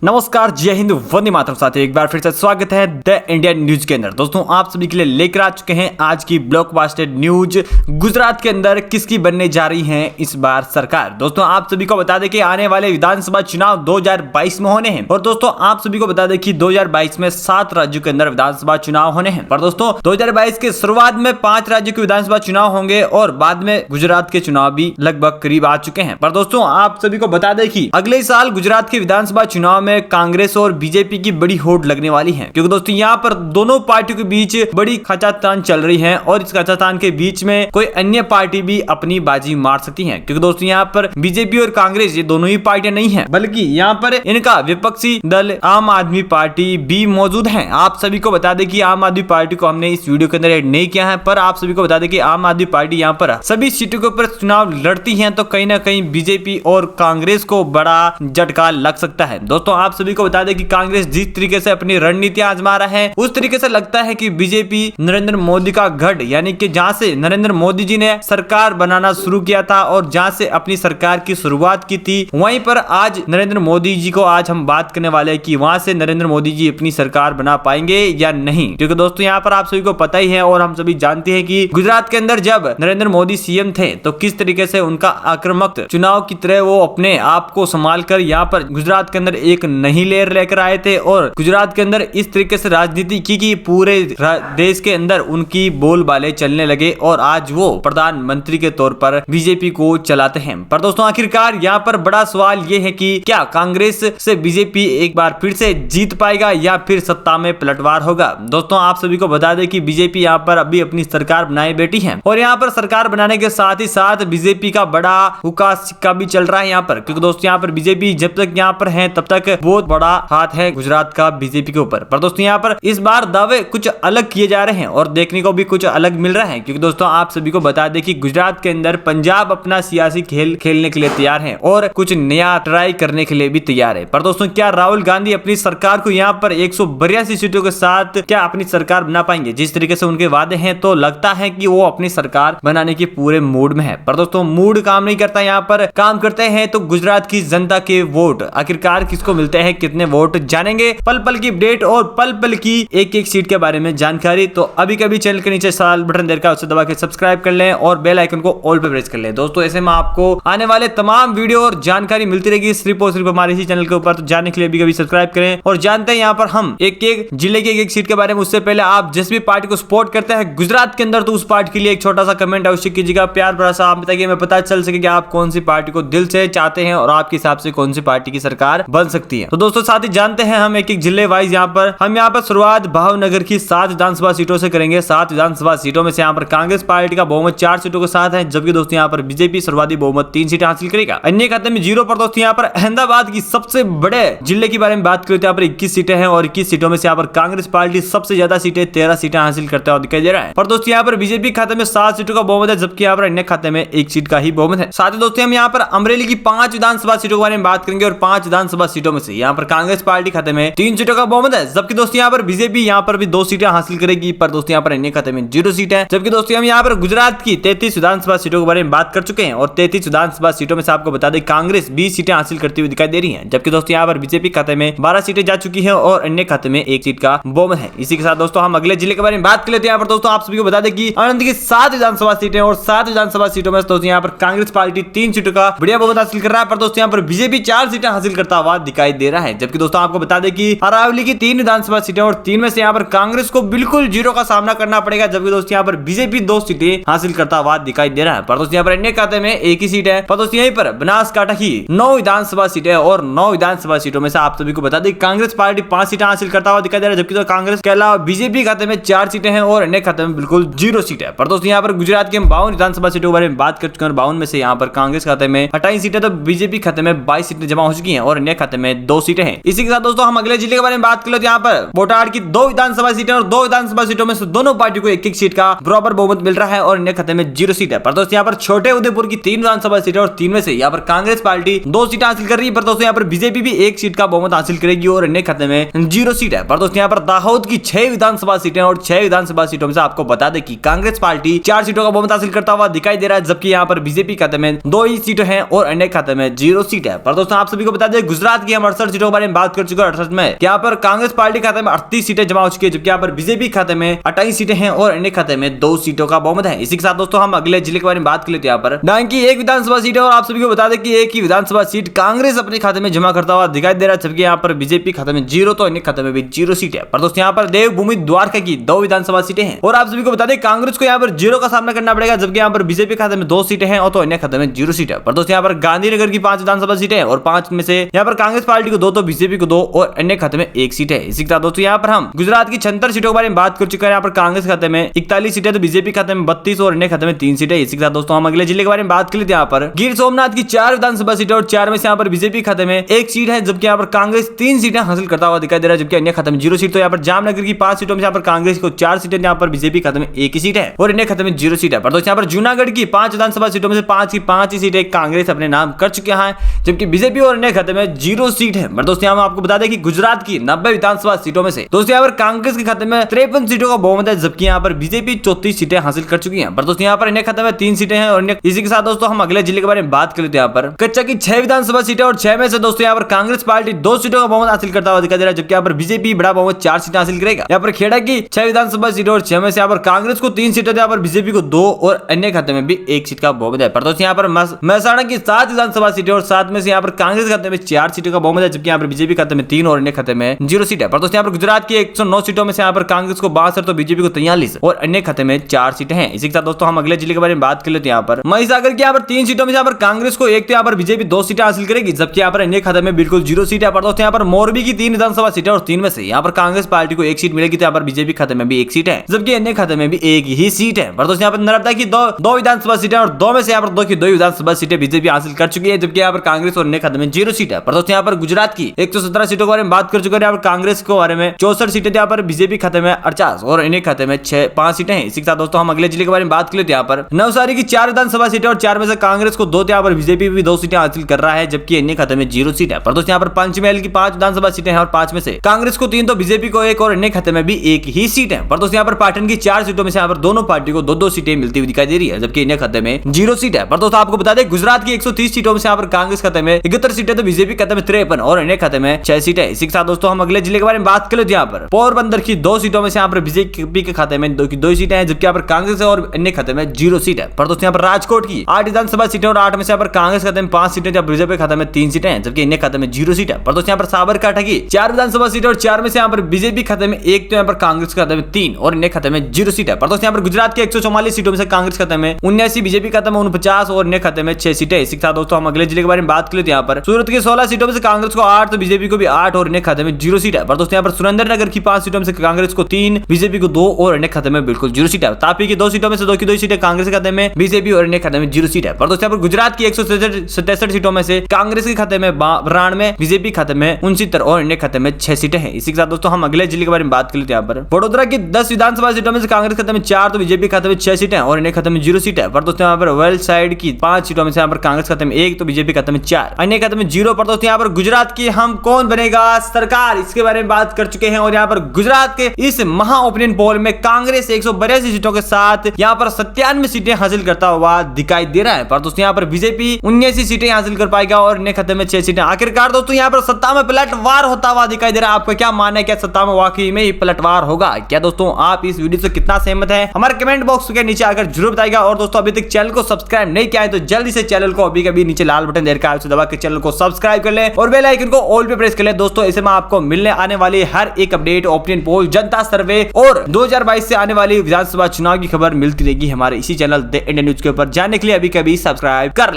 नमस्कार, जय हिंद, वंदे मातरम। साथियों, एक बार फिर से स्वागत है द इंडियन न्यूज के अंदर। दोस्तों, आप सभी के लिए लेकर आ चुके हैं आज की ब्लॉकबस्टर न्यूज। गुजरात के अंदर किसकी बनने जा रही है इस बार सरकार। दोस्तों, आप सभी को बता दें कि आने वाले विधानसभा चुनाव 2022 में होने हैं। और दोस्तों, आप सभी को बता दें कि 2022 में 7 राज्यों के अंदर विधानसभा चुनाव होने हैं। पर दोस्तों, 2022 के शुरुआत में 5 राज्यों के विधानसभा चुनाव होंगे और बाद में गुजरात के चुनाव भी लगभग करीब आ चुके हैं। पर दोस्तों, आप सभी को बता दें कि अगले साल गुजरात के विधानसभा चुनाव में कांग्रेस और बीजेपी की बड़ी होड़ लगने वाली है, क्योंकि दोस्तों यहाँ पर दोनों पार्टियों के बीच बड़ी खचातान चल रही है और इस खचातान के बीच में कोई अन्य पार्टी भी अपनी बाजी मार सकती है। क्योंकि दोस्तों यहाँ पर बीजेपी और कांग्रेस ये दोनों ही पार्टियां नहीं है, बल्कि यहाँ पर इनका विपक्षी दल आम आदमी पार्टी भी मौजूद है। आप सभी को बता दें कि आम आदमी पार्टी को हमने इस वीडियो के अंदर ऐड नहीं किया है, पर आप सभी को बता दें कि आम आदमी पार्टी यहाँ पर सभी सीटों के ऊपर चुनाव लड़ती है, तो कहीं ना कहीं बीजेपी और कांग्रेस को बड़ा झटका लग सकता है। दोस्तों, आप सभी को बता दें कि कांग्रेस जिस तरीके से अपनी रणनीति आजमा रहा है, उस तरीके से लगता है कि बीजेपी नरेंद्र मोदी का गढ़, यानी कि जहां से नरेंद्र मोदी जी ने सरकार बनाना शुरू किया था और जहां से अपनी सरकार की शुरुआत की थी, वहीं पर आज नरेंद्र मोदी जी को आज हम बात करने वाले हैं कि वहां से नरेंद्र मोदी जी अपनी सरकार बना पाएंगे या नहीं। क्योंकि दोस्तों यहाँ पर आप सभी को पता ही है और हम सभी जानते हैं कि गुजरात के अंदर जब नरेंद्र मोदी सीएम थे तो किस तरीके से उनका आक्रामक चुनाव की तरह वो अपने आप को संभाल कर यहाँ पर गुजरात के अंदर एक नई लहर लेकर आए थे और गुजरात के अंदर इस तरीके से राजनीति की कि पूरे देश के अंदर उनकी बोलबाले चलने लगे और आज वो प्रधानमंत्री के तौर पर बीजेपी को चलाते हैं। पर दोस्तों, आखिरकार यहाँ पर बड़ा सवाल ये है कि क्या कांग्रेस से बीजेपी एक बार फिर से जीत पाएगा या फिर सत्ता में पलटवार होगा। दोस्तों, आप सभी को बता दें कि बीजेपी यहाँ पर अभी अपनी सरकार बनाए बैठी है और यहाँ पर सरकार बनाने के साथ ही साथ बीजेपी का बड़ा हुक्का सिक्का भी चल रहा है यहाँ पर। क्योंकि दोस्तों यहाँ पर बीजेपी जब तक यहाँ पर है तब तक बहुत बड़ा हाथ है गुजरात का बीजेपी के ऊपर। पर दोस्तों यहाँ पर इस बार दावे कुछ अलग किए जा रहे हैं और देखने को भी कुछ अलग मिल रहा है। क्योंकि दोस्तों आप सभी को बता दें कि गुजरात के अंदर पंजाब अपना सियासी खेल खेलने के लिए तैयार है और कुछ नया ट्राई करने के लिए भी तैयार है। पर दोस्तों, क्या राहुल गांधी अपनी सरकार को यहाँ पर 182 सीटों के साथ क्या अपनी सरकार बना पाएंगे। जिस तरीके से उनके वादे हैं तो लगता है कि वो अपनी सरकार बनाने के पूरे मूड में है। पर दोस्तों, मूड काम नहीं करता, यहाँ पर काम करते हैं तो गुजरात की जनता के वोट। आखिरकार किसको मिलते हैं, कितने वोट, जानेंगे पल पल की अपडेट और पल पल की एक एक सीट के बारे में जानकारी। तो अभी कभी चैनल के नीचे लाल बटन देकर उसे दबा के सब्सक्राइब कर लें और बेल आइकन को ऑल पे प्रेस कर लें। दोस्तों, ऐसे में आपको आने वाले तमाम वीडियो और जानकारी मिलती रहेगी सिर्फ और सिर्फ हमारे इसी चैनल के ऊपर। तो जानने के लिए अभी कभी सब्सक्राइब करें और जानते हैं यहाँ पर हम एक एक जिले की एक सीट के बारे में। उससे पहले आप जिस भी पार्टी को सपोर्ट करते हैं गुजरात के अंदर, तो उस पार्टी के लिए एक छोटा सा कमेंट अवश्य कीजिएगा। प्यार भरा सा आप बताइए, हमें पता चल सके कि आप कौन सी पार्टी को दिल से चाहते हैं और आपके हिसाब से कौन सी पार्टी की सरकार बन सकती है। तो दोस्तों, साथ ही जानते हैं हम एक एक जिले वाइज यहाँ पर शुरुआत भावनगर की 7 विधानसभा सीटों से करेंगे। 7 विधानसभा सीटों में से यहाँ पर कांग्रेस पार्टी का बहुमत 4 सीटों के साथ है, जबकि दोस्तों यहाँ पर बीजेपी सर्वाधिक बहुमत 3 सीटें हासिल करेगा। अन्य खाते में 0 पर दोस्तों यहाँ पर अहमदाबाद की सबसे बड़े जिले के बारे में बात करें तो यहाँ पर 21 सीटें हैं और 21 सीटों में से यहाँ पर कांग्रेस पार्टी सबसे ज्यादा सीटें 13 सीटें हासिल करते हुए दिखाई दे रहा है। पर दोस्तों यहाँ पर बीजेपी खाते में 7 सीटों का बहुमत है, जबकि यहाँ पर अन्य खाते में 1 सीट का ही बहुमत है। साथ ही दोस्तों हम यहाँ पर अमरेली की 5 विधानसभा सीटों के बारे में बात करेंगे और 5 विधानसभा सीटों में से यहाँ पर कांग्रेस पार्टी खाते में 3 सीटों का बहुमत है, जबकि दोस्तों यहाँ पर बीजेपी यहाँ पर भी 2 सीटें हासिल करेगी। पर दोस्तों यहाँ पर अन्य खाते में 0 सीट है। जबकि दोस्तों हम यहाँ पर गुजरात की 33 विधानसभा सीटों के बारे में बात कर चुके हैं और 33 विधानसभा सीटों में से आपको बता दें कांग्रेस 20 सीटें हासिल करती हुई दिखाई दे रही है, जबकि दोस्तों यहाँ पर बीजेपी खाते में 12 सीटें जा चुकी है और अन्य खाते में 1 सीट का बहुमत है। इसी के साथ दोस्तों हम अगले जिले के बारे में बात कर लेते हैं। यहाँ पर दोस्तों आप सभी को बता दें कि आनंद की 7 विधानसभा सीटें और 7 विधानसभा सीटों में दोस्तों यहाँ पर कांग्रेस पार्टी 3 सीटों का बढ़िया बहुमत हासिल कर रहा है। पर दोस्तों यहाँ पर बीजेपी 4 सीटें हासिल करता हुआ दिखाई दे रहा है, जबकि दोस्तों आपको बता दें कि अरावली की 3 विधानसभा सीटें और 3 में से यहाँ पर कांग्रेस को बिल्कुल 0 का सामना करना पड़ेगा, जबकि दोस्तों यहाँ पर बीजेपी 2 सीटें हासिल करता हुआ दिखाई दे रहा है। पर दोस्तों यहाँ पर अन्य खाते में 1 ही सीट है। पर दोस्तों यहीं पर बनासकांठा की 9 विधानसभा सीटें और 9 विधानसभा सीटों में से आप सभी को बता दें कांग्रेस पार्टी 5 सीटें हासिल करता हुआ दिखाई दे रहा है, जबकि तो कांग्रेस के अलावा बीजेपी खाते में 4 सीटें हैं और अन्य खाते में बिल्कुल 0 सीट है। पर दोस्तों यहाँ पर गुजरात के 52 विधानसभा सीटों के बारे में बात कर चुके हैं और 52 में से यहाँ पर कांग्रेस खाते में 28 सीटें तो बीजेपी खाते में 22 सीटें जमा हो चुकी हैं और अन्य खाते में 2 सीटें हैं। इसी के साथ दोस्तों हम अगले जिले के बारे में बात कर लेते हैं। यहाँ पर बोटाड़ की 2 विधानसभा सीटें और 2 विधानसभा सीटों में से दोनों पार्टी को 1-1 सीट का बराबर बहुमत मिल रहा है और अन्य खाते में 0 सीट है। पर दोस्तों यहाँ पर छोटे उदयपुर की 3 विधानसभा सीटें और 3 में से यहाँ पर कांग्रेस पार्टी 2 सीटें हासिल कर रही है। पर दोस्तों यहाँ पर बीजेपी भी 1 सीट का बहुमत हासिल करेगी और अन्य खाते में 0 सीट है। पर दोस्तों यहाँ पर दाहोद की 6 विधानसभा सीटें और 6 विधानसभा सीटों में से आपको बता दें कि कांग्रेस पार्टी 4 सीटों का बहुमत हासिल करता हुआ दिखाई दे रहा है, जबकि यहाँ पर बीजेपी खाते में 2 ही सीटें हैं और अन्य खाते में 0 सीट है। पर दोस्तों आप सभी को बता दें गुजरात की हम 68 सीटों के बारे में बात कर चुके हैं। 68 में यहाँ पर कांग्रेस पार्टी खाते में 38 सीटें जमा हो चुकी है, जबकि यहाँ पर बीजेपी खाते में 28 सीटें हैं और अन्य खाते में 2 सीटों का बहुमत है। इसी के साथ दोस्तों हम अगले जिले के बारे में बात कर लेते हैं। यहाँ पर डांगी एक विधानसभा सीट है और आप सभी को बता दें कि एक ही विधानसभा सीट कांग्रेस अपने खाते में जमा करता हुआ दिखाई दे रहा है, जबकि यहाँ पर बीजेपी खाते में 0 तो अन्य खाते में भी 0 सीट है। पर दोस्तों यहाँ पर देवभूमि द्वारका की 2 विधानसभा सीटें हैं और आप सभी को बता दें कांग्रेस को यहाँ पर 0 का सामना करना पड़ेगा, जबकि यहाँ पर बीजेपी खाते में 2 सीटें हैं और तो अन्य खाते में 0 सीट है। पर दोस्तों यहाँ पर गांधीनगर की 5 विधानसभा सीटें हैं और 5 में से यहाँ पर कांग्रेस पार्टी को 2 तो बीजेपी को 2 और अन्य खाते में 1 सीट है। इसी के साथ दोस्तों यहाँ पर हम गुजरात की 76 सीटों के बारे में बात कर चुके हैं। यहाँ पर कांग्रेस खाते में 41 सीटें तो बीजेपी खाते में 32 और अन्य खाते में 3 सीटें। इसी के साथ दोस्तों हम अगले जिले के बारे में बात कर लेते हैं। यहाँ पर गिर सोमनाथ की 4 विधानसभा सीटें और 4 में से यहाँ पर बीजेपी खाते में 1 सीट है, जबकि यहाँ पर कांग्रेस 3 सीटें हासिल करता हुआ दिखाई दे रहा है, जबकि अन्य खाते में 0 सीट। तो यहाँ पर जामनगर की 5 सीटों में यहाँ पर कांग्रेस को 4 सीटें, यहाँ पर बीजेपी खाते में 1 ही सीट है और अन्य खाते में 0 सीट है। पर दोस्तों यहाँ पर जूनागढ़ की 5 विधानसभा सीटों में से 5 की 5 ही सीटें कांग्रेस अपने नाम कर चुके हैं, जबकि बीजेपी और अन्य खाते में 0 सीट है। पर दोस्तों यहाँ आपको बता दें कि गुजरात की 90 विधानसभा सीटों में से दोस्तों यहाँ पर कांग्रेस के खाते में 53 सीटों का बहुमत है, जबकि यहाँ पर बीजेपी 34 सीटें हासिल कर चुकी है। पर दोस्तों यहाँ पर अन्य खाते में 3 सीटें हैं और इसी के साथ दोस्तों हम अगले जिले के बारे में बात कर लेते हैं। यहाँ पर कच्चा की 6 विधानसभा सीटें और 6 में से दोस्तों यहाँ पर कांग्रेस पार्टी 2 सीटों का बहुमत हासिल करता हुआ दिखाई दे रहा है, जबकि यहाँ पर बीजेपी बड़ा बहुमत 4 सीटें हासिल करेगा। यहाँ पर खेड़ा की 6 विधानसभा सीटें और 6 में से यहाँ पर कांग्रेस को 3 सीटें, यहाँ पर बीजेपी को 2 और अन्य खाते में भी 1 सीट का बहुमत है। पर दोस्तों यहाँ पर महसाणा की 7 विधानसभा सीटें और 7 में से यहाँ पर कांग्रेस खाते में 4 सीटों का बहुमत है, जबकि यहाँ पर बीजेपी खाते में 3 और अन्य खाते में 0 सीट है। पर दोस्तों यहाँ पर गुजरात की 109 सीटों में से यहाँ पर कांग्रेस को 62 तो बीजेपी को 43 और अन्य खाते में 4 सीटें हैं। इसी के साथ दोस्तों हम अगले जिले के बारे में बात कर लेते हैं। यहाँ पर महिसागर की यहाँ पर 3 सीटों में यहाँ पर कांग्रेस को 1 तो यहाँ पर बीजेपी 2 सीटें हासिल करेगी, जबकि यहाँ पर अन्य खाते में बिल्कुल 0 सीट है। पर दोस्तों यहाँ पर मोरबी की 3 विधानसभा सीटें और 3 में से यहाँ पर कांग्रेस पार्टी को 1 सीट मिलेगी, तो यहाँ पर बीजेपी खाते में भी 1 सीट है, जबकि अन्य खाते में भी 1 ही सीट है। पर दोस्तों यहाँ पर नर्मदा की 2 विधानसभा सीटें और 2 में से यहाँ पर 2 की 2 विधानसभा सीटें बीजेपी हासिल कर चुकी है, जबकि यहाँ पर कांग्रेस और अन्य खाते में 0 सीट है। पर दोस्तों यहाँ पर गुजरात की 117 सीटों के बारे में बात कर चुके हैं। यहाँ पर कांग्रेस के बारे में 64 सीटें, यहाँ पर बीजेपी खाते में 48 और अन्य खाते में 5 सीटें हैं। इसी के साथ दोस्तों हम अगले जिले के बारे में बात कर लेते हैं। यहाँ पर नवसारी की 4 विधानसभा सीटें और 4 में से कांग्रेस को 2, यहाँ पर बीजेपी भी 2 सीटें हासिल कर रहा है, जबकि अन्य खाते में 0 सीट है। पर दोस्तों यहाँ पर पंचमहल की 5 विधानसभा सीटें हैं और 5 में से कांग्रेस को 3 तो बीजेपी को 1 और अन्य खाते में भी 1 ही सीट है। पर दोस्तों यहाँ पर पाटन की 4 सीटों में से यहाँ पर दोनों पार्टी को 2-2 सीटें मिलती हुई दिखाई दे रही है, जबकि अन्य खाते में 0 सीट है। पर दोस्तों आपको बता दें गुजरात की 130 सीटों में से यहाँ पर कांग्रेस खाते में 71 सीटें तो बीजेपी खाते में 53 और अन्य खाते में 6 सीटें। इसी के साथ दोस्तों हम अगले जिले के बारे में बात कर लेते हैं। यहाँ पर पोरबंदर की 2 सीटों में से यहाँ पर बीजेपी के खाते में 2 सीटें हैं, जबकि यहाँ पर कांग्रेस और अन्य खाते में 0 सीट है। पर दोस्तों यहाँ पर राजकोट की 8 विधानसभा सीटें और 8 में से यहाँ पर कांग्रेस खाते में 5 सीटें, जब बीजेपी खाते में 3 सीटें हैं, जबकि अन्य खाते में 0 सीट है। पर दोस्तों यहाँ पर साबरकांठा की 4 विधानसभा सीटें और 4 में से यहाँ पर बीजेपी खाते में 1 तो यहाँ पर कांग्रेस खाते में 3 और अन्य खाते में 0 सीट है। पर दोस्तों यहाँ पर गुजरात की 144 सीटों में से कांग्रेस खाते में 79, बीजेपी खाते में 49 और अन्य खाते में 6 सीटें। इसी के साथ दोस्तों हम अगले जिले के बारे में बात कर लेते हैं। यहाँ पर सूरत की 16 सीटों में से कांग्रेस को 8 तो बीजेपी को भी 8 और अन्य खाते में 0 सीट है। पर दोस्तों यहाँ पर सुरेंद्रनगर की 5 सीटों में से कांग्रेस को 3, बीजेपी को 2 और अन्य खाते में बिल्कुल 0 सीट है। तापी की 2 सीटों में से 2 की 2 सीटें कांग्रेस के खाते में, बीजेपी और अन्य खाते में 0 सीट है। पर दोस्तों यहाँ पर गुजरात की 167 सीटों में से कांग्रेस के खाते में 92, बीजेपी खाते में 69 और अन्य खाते में 6 सीटें हैं। इसी के साथ दोस्तों हम अगले जिले के बारे में बात कर लेते हैं। यहाँ पर वडोदरा की 10 विधानसभा सीटों में से कांग्रेस खाते में 4 तो बीजेपी खाते में 6 सीटें और अन्य खाते में 0 सीट है। पर दोस्तों यहाँ पर वेल साइड की 5 सीटों में से यहाँ पर कांग्रेस खाते में 1 तो बीजेपी खाते में 4, अन्य खाते में 0। पर दोस्तों यहाँ पर गुजरात की हम कौन बनेगा सरकार, इसके बारे में बात कर चुके हैं। और यहाँ पर गुजरात के इस महा ओपिनियन पोल में कांग्रेस 182 सीटों के साथ यहाँ पर 97 सीटें हासिल करता हुआ दिखाई दे रहा है। पर दोस्तों यहाँ पर बीजेपी 79 सीटें हासिल कर पाएगा और अन्य खाते में 6 सीटें। आखिरकार दोस्तों यहाँ पर सत्ता में पलटवार होता हुआ दिखाई दे रहा है। आपका क्या मानना है, क्या सत्ता में वाकई में ही पलटवार होगा? क्या दोस्तों आप इस वीडियो से कितना सहमत है, हमारे कमेंट बॉक्स के नीचे आकर जरूर बताएगा। और दोस्तों अभी तक चैनल को सब्सक्राइब नहीं किया है तो जल्दी से चैनल को अभी कभी नीचे लाल बटन देकर उसे दबा के चैनल को सब्सक्राइब कर ले और बेल आइकन को ऑल पे प्रेस कर ले। दोस्तों ऐसे में आपको मिलने आने वाली हर एक अपडेट, ओपिनियन पोल, जनता सर्वे और 2022 से आने वाली विधानसभा चुनाव की खबर मिलती रहेगी हमारे इसी चैनल द इंडियन न्यूज के ऊपर। जानने के लिए अभी कभी सब्सक्राइब कर ले।